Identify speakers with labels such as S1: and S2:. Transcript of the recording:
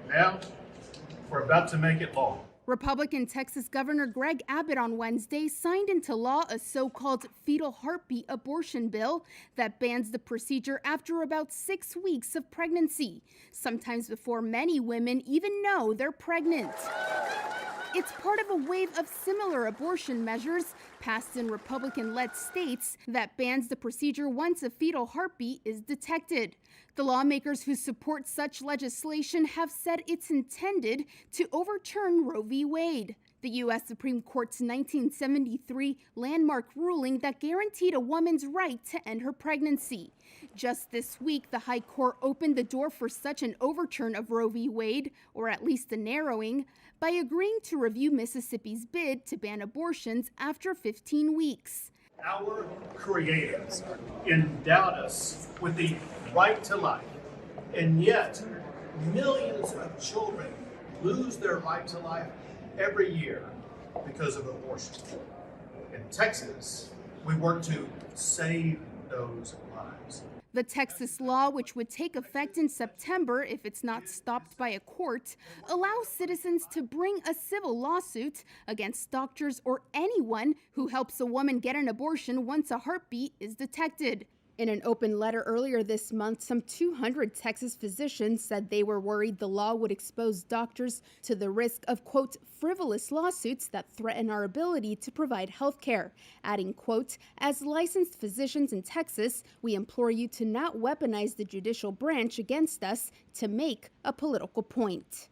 S1: Now, we're about to make it law.
S2: Republican Texas Governor Greg Abbott on Wednesday signed into law a so-called fetal heartbeat abortion bill that bans the procedure after about 6 weeks of pregnancy, sometimes before many women even know they're pregnant. It's part of a wave of similar abortion measures passed in Republican-led states that bans the procedure once a fetal heartbeat is detected. The lawmakers who support such legislation have said it's intended to overturn Roe v. Wade, the U.S. Supreme Court's 1973 landmark ruling that guaranteed a woman's right to end her pregnancy. Just this week, the High Court opened the door for such an overturn of Roe v. Wade, or at least a narrowing, by agreeing to review Mississippi's bid to ban abortions after 15 weeks.
S1: Our creators endowed us with the right to life, and yet millions of children lose their right to life every year because of abortion. In Texas, we work to save those lives.
S2: The Texas law, which would take effect in September if it's not stopped by a court, allows citizens to bring a civil lawsuit against doctors or anyone who helps a woman get an abortion once a heartbeat is detected. In an open letter earlier this month, some 200 Texas physicians said they were worried the law would expose doctors to the risk of, quote, frivolous lawsuits that threaten our ability to provide health care, adding, quote, as licensed physicians in Texas, we implore you to not weaponize the judicial branch against us to make a political point.